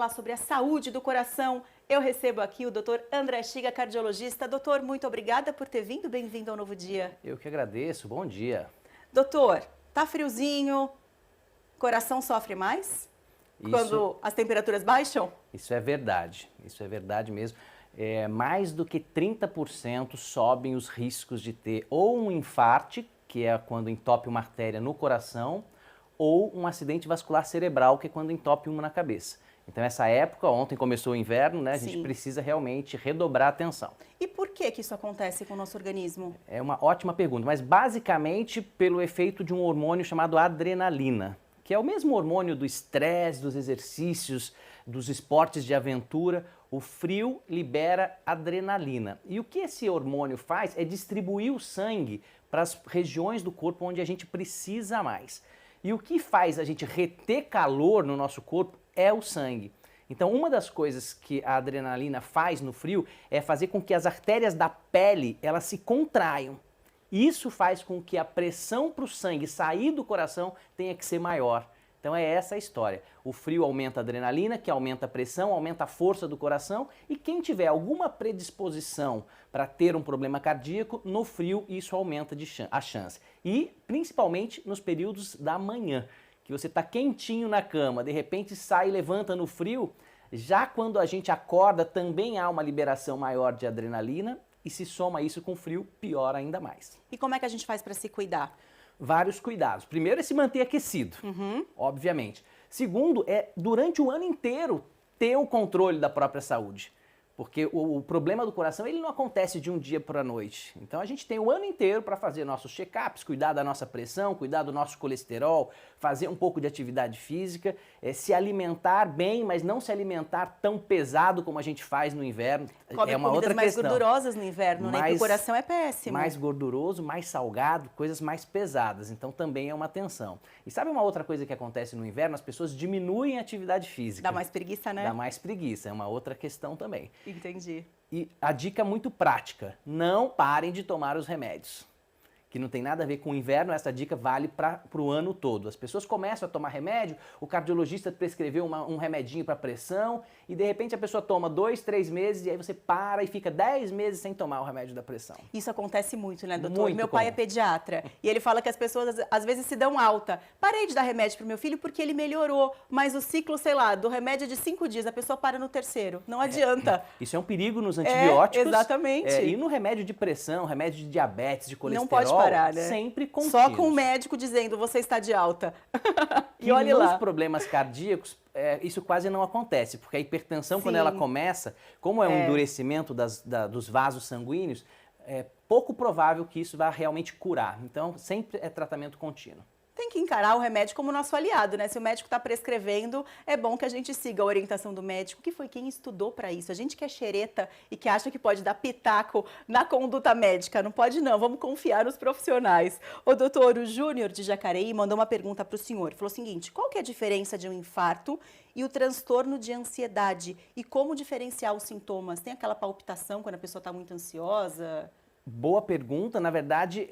falar sobre a saúde do coração. Eu recebo aqui o Dr. André Chiga, cardiologista. Doutor, muito obrigada por ter vindo. Bem-vindo ao Novo Dia. Eu que agradeço. Bom dia. Doutor, tá friozinho? Coração sofre mais? Quando as temperaturas baixam? Isso é verdade mesmo. Mais do que 30% sobem os riscos de ter ou um infarte, que é quando entope uma artéria no coração, ou um acidente vascular cerebral, que é quando entope uma na cabeça. Então essa época, ontem começou o inverno, né? A gente precisa realmente redobrar a atenção. E por que isso acontece com o nosso organismo? É uma ótima pergunta, mas basicamente pelo efeito de um hormônio chamado adrenalina, que é o mesmo hormônio do estresse, dos exercícios, dos esportes de aventura. O frio libera adrenalina. E o que esse hormônio faz é distribuir o sangue para as regiões do corpo onde a gente precisa mais. E o que faz a gente reter calor no nosso corpo é o sangue. Então, uma das coisas que a adrenalina faz no frio é fazer com que as artérias da pele elas se contraiam. Isso faz com que a pressão para o sangue sair do coração tenha que ser maior. Então é essa a história. O frio aumenta a adrenalina, que aumenta a pressão, aumenta a força do coração, e quem tiver alguma predisposição para ter um problema cardíaco, no frio isso aumenta a chance. E principalmente nos períodos da manhã, que você está quentinho na cama, de repente sai e levanta no frio, já quando a gente acorda também há uma liberação maior de adrenalina, e se soma isso com frio, pior ainda mais. E como é que a gente faz para se cuidar? Vários cuidados. Primeiro é se manter aquecido, obviamente. Segundo é, durante o ano inteiro, ter o controle da própria saúde. Porque o problema do coração, ele não acontece de um dia para a noite. Então a gente tem o ano inteiro para fazer nossos check-ups, cuidar da nossa pressão, cuidar do nosso colesterol, fazer um pouco de atividade física, se alimentar bem, mas não se alimentar tão pesado como a gente faz no inverno. Come é uma comidas outra mais questão. gordurosas no inverno, né? Que o coração é péssimo. Mais gorduroso, mais salgado, coisas mais pesadas. Então também é uma tensão. E sabe uma outra coisa que acontece no inverno? As pessoas diminuem a atividade física. Dá mais preguiça, né? Dá mais preguiça, é uma outra questão também. Entendi. E a dica muito prática, não parem de tomar os remédios. Que não tem nada a ver com o inverno, essa dica vale para o ano todo. As pessoas começam a tomar remédio, o cardiologista prescreveu um remedinho para pressão e de repente a pessoa toma 2, 3 meses e aí você para e fica 10 meses sem tomar o remédio da pressão. Isso acontece muito, né, doutor? Muito meu pai comum. é pediatra e ele fala que as pessoas às vezes se dão alta. Parei de dar remédio pro meu filho porque ele melhorou, mas o ciclo, sei lá, do remédio é de 5 dias, a pessoa para no terceiro. Não adianta. Isso é um perigo nos antibióticos. Exatamente. E no remédio de pressão, remédio de diabetes, de colesterol. Não pode parar, né? Sempre contínuos. Só com o médico dizendo, você está de alta. E olha lá. Nos problemas cardíacos, isso quase não acontece, porque a hipertensão, quando ela começa, como é um endurecimento dos vasos sanguíneos, é pouco provável que isso vá realmente curar. Então, sempre é tratamento contínuo. Tem que encarar o remédio como nosso aliado, né? Se o médico está prescrevendo, é bom que a gente siga a orientação do médico, que foi quem estudou para isso. A gente que é xereta e que acha que pode dar pitaco na conduta médica, não pode não, vamos confiar nos profissionais. O doutor Júnior de Jacareí mandou uma pergunta para o senhor. Falou o seguinte, qual que é a diferença de um infarto e o transtorno de ansiedade? E como diferenciar os sintomas? Tem aquela palpitação quando a pessoa está muito ansiosa? Boa pergunta. Na verdade,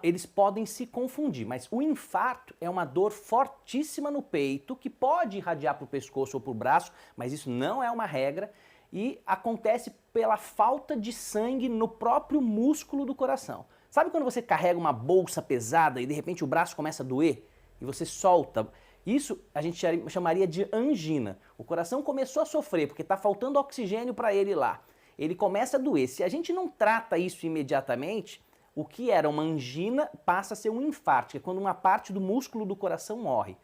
eles podem se confundir, mas o infarto é uma dor fortíssima no peito que pode irradiar para o pescoço ou para o braço, mas isso não é uma regra e acontece pela falta de sangue no próprio músculo do coração. Sabe quando você carrega uma bolsa pesada e de repente o braço começa a doer e você solta? Isso a gente chamaria de angina. O coração começou a sofrer porque está faltando oxigênio para ele lá. Ele começa a doer. Se a gente não trata isso imediatamente, o que era uma angina passa a ser um infarto, que é quando uma parte do músculo do coração morre.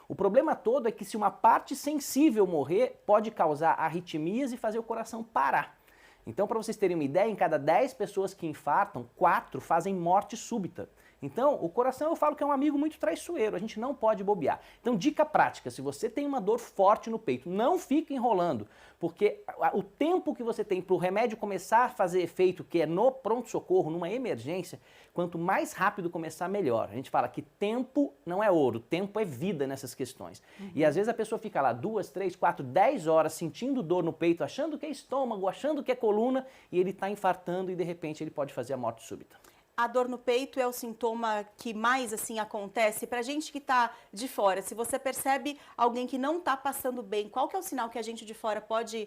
O problema todo é que se uma parte sensível morrer, pode causar arritmias e fazer o coração parar. Então, para vocês terem uma ideia, em cada 10 pessoas que infartam, 4 fazem morte súbita. Então, o coração eu falo que é um amigo muito traiçoeiro, a gente não pode bobear. Então, dica prática, se você tem uma dor forte no peito, não fique enrolando, porque o tempo que você tem para o remédio começar a fazer efeito, que é no pronto-socorro, numa emergência, quanto mais rápido começar, melhor. A gente fala que tempo não é ouro, tempo é vida nessas questões. E às vezes a pessoa fica lá 2, 3, 4, 10 horas sentindo dor no peito, achando que é estômago, achando que é coluna, e ele está infartando e de repente ele pode fazer a morte súbita. A dor no peito é o sintoma que mais assim acontece para gente que está de fora. Se você percebe alguém que não está passando bem, qual que é o sinal que a gente de fora pode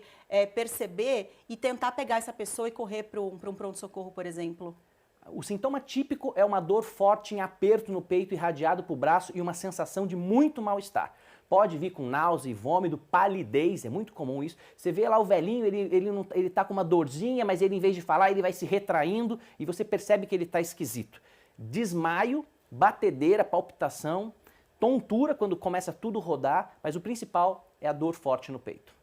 perceber e tentar pegar essa pessoa e correr para um pronto-socorro, por exemplo? O sintoma típico é uma dor forte em aperto no peito irradiado para o braço e uma sensação de muito mal-estar. Pode vir com náusea e vômito, palidez, é muito comum isso. Você vê lá o velhinho, ele tá com uma dorzinha, mas ele, em vez de falar, ele vai se retraindo e você percebe que ele está esquisito. Desmaio, batedeira, palpitação, tontura quando começa tudo a rodar, mas o principal é a dor forte no peito.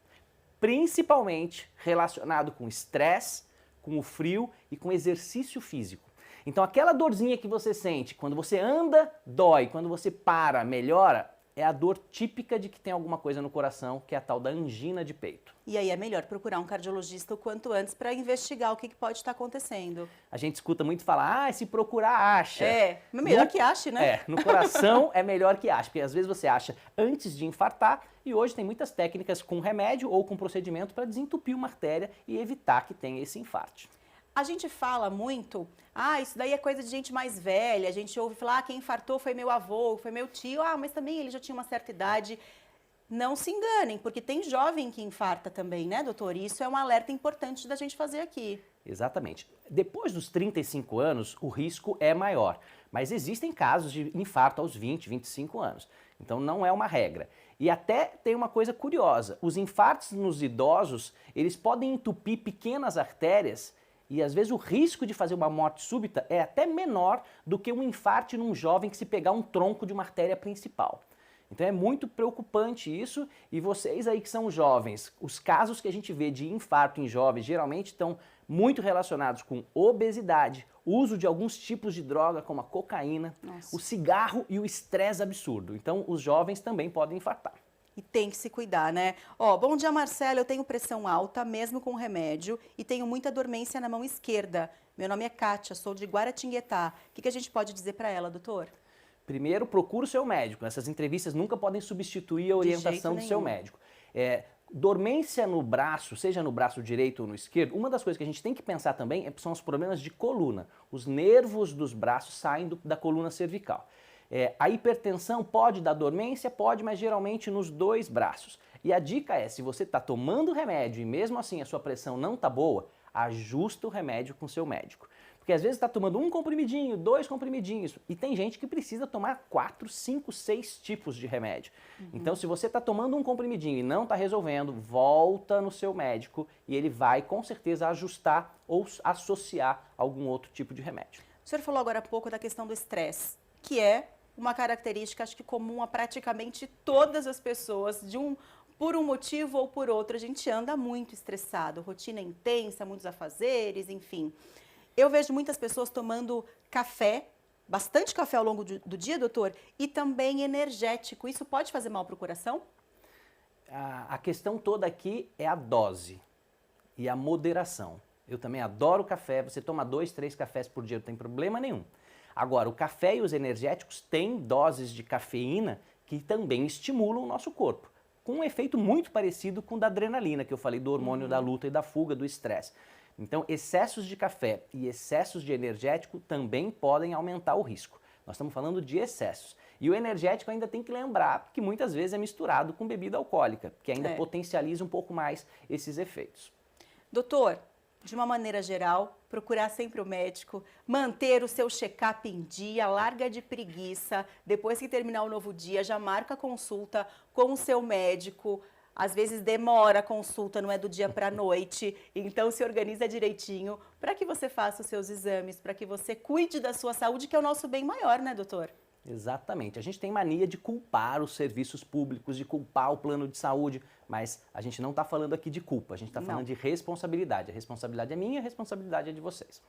Principalmente relacionado com estresse, com o frio e com exercício físico. Então aquela dorzinha que você sente, quando você anda, dói, quando você para, melhora, é a dor típica de que tem alguma coisa no coração, que é a tal da angina de peito. E aí é melhor procurar um cardiologista o quanto antes para investigar o que pode estar acontecendo. A gente escuta muito falar, se procurar, acha. É, melhor que ache, né? É, no coração é melhor que ache, porque às vezes você acha antes de infartar e hoje tem muitas técnicas com remédio ou com procedimento para desentupir uma artéria e evitar que tenha esse infarto. A gente fala muito, isso daí é coisa de gente mais velha, a gente ouve falar, quem infartou foi meu avô, foi meu tio, mas também ele já tinha uma certa idade. Não se enganem, porque tem jovem que infarta também, né, doutor? E isso é um alerta importante da gente fazer aqui. Exatamente. Depois dos 35 anos, o risco é maior, mas existem casos de infarto aos 20, 25 anos. Então não é uma regra. E até tem uma coisa curiosa, os infartos nos idosos, eles podem entupir pequenas artérias e às vezes o risco de fazer uma morte súbita é até menor do que um infarto num jovem que se pegar um tronco de uma artéria principal. Então é muito preocupante isso e vocês aí que são jovens, os casos que a gente vê de infarto em jovens geralmente estão muito relacionados com obesidade, uso de alguns tipos de droga como a cocaína, o cigarro e o estresse absurdo. Então os jovens também podem infartar. E tem que se cuidar, né? Bom dia, Marcelo. Eu tenho pressão alta, mesmo com remédio, e tenho muita dormência na mão esquerda. Meu nome é Kátia, sou de Guaratinguetá. O que a gente pode dizer para ela, doutor? Primeiro, procure o seu médico. Essas entrevistas nunca podem substituir a orientação do seu médico. Dormência no braço, seja no braço direito ou no esquerdo, uma das coisas que a gente tem que pensar também são os problemas de coluna. Os nervos dos braços saem da coluna cervical. A hipertensão pode dar dormência? Pode, mas geralmente nos dois braços. E a dica é, se você está tomando remédio e mesmo assim a sua pressão não está boa, ajusta o remédio com o seu médico. Porque às vezes está tomando um comprimidinho, 2 comprimidinhos, e tem gente que precisa tomar 4, 5, 6 tipos de remédio. Então se você está tomando um comprimidinho e não está resolvendo, volta no seu médico e ele vai com certeza ajustar ou associar algum outro tipo de remédio. O senhor falou agora há pouco da questão do estresse, que é uma característica, acho que comum a praticamente todas as pessoas, por um motivo ou por outro. A gente anda muito estressado, rotina intensa, muitos afazeres, enfim. Eu vejo muitas pessoas tomando café, bastante café ao longo do dia, doutor, e também energético. Isso pode fazer mal para o coração? A questão toda aqui é a dose e a moderação. Eu também adoro café, você toma 2, 3 cafés por dia, não tem problema nenhum. Agora, o café e os energéticos têm doses de cafeína que também estimulam o nosso corpo, com um efeito muito parecido com o da adrenalina, que eu falei do hormônio da luta e da fuga, do estresse. Então, excessos de café e excessos de energético também podem aumentar o risco. Nós estamos falando de excessos. E o energético ainda tem que lembrar que muitas vezes é misturado com bebida alcoólica, que ainda potencializa um pouco mais esses efeitos. Doutor, de uma maneira geral, procurar sempre o médico, manter o seu check-up em dia, larga de preguiça, depois que terminar o novo dia, já marca a consulta com o seu médico. Às vezes demora a consulta, não é do dia para a noite, então se organiza direitinho para que você faça os seus exames, para que você cuide da sua saúde, que é o nosso bem maior, né, doutor? Exatamente. A gente tem mania de culpar os serviços públicos, de culpar o plano de saúde, mas a gente não está falando aqui de culpa, a gente está falando de responsabilidade. A responsabilidade é minha, a responsabilidade é de vocês.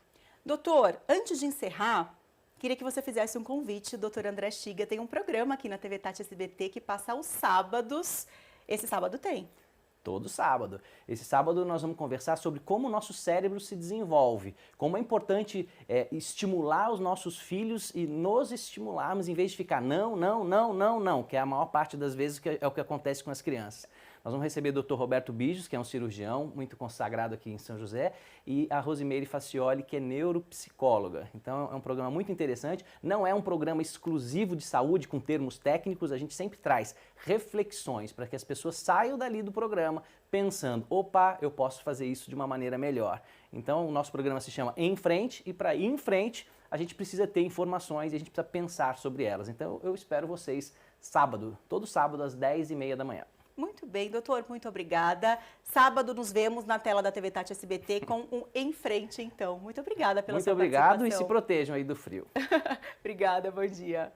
Doutor, antes de encerrar, queria que você fizesse um convite. O doutor André Estiga tem um programa aqui na TV Tati SBT que passa aos sábados. Esse sábado tem. Todo sábado. Esse sábado nós vamos conversar sobre como o nosso cérebro se desenvolve, como é importante estimular os nossos filhos e nos estimularmos em vez de ficar não, que é a maior parte das vezes que é o que acontece com as crianças. Nós vamos receber o Dr. Roberto Bijos, que é um cirurgião muito consagrado aqui em São José, e a Rosimeire Facioli, que é neuropsicóloga. Então é um programa muito interessante, não é um programa exclusivo de saúde com termos técnicos, a gente sempre traz reflexões para que as pessoas saiam dali do programa pensando, opa, eu posso fazer isso de uma maneira melhor. Então o nosso programa se chama Em Frente, e para ir em frente a gente precisa ter informações e a gente precisa pensar sobre elas. Então eu espero vocês sábado, todo sábado às 10h30 da manhã. Muito bem, doutor, muito obrigada. Sábado nos vemos na tela da TV Tati SBT com um Em Frente, então. Muito obrigada pela sua participação. Muito obrigado e se protejam aí do frio. Obrigada, bom dia.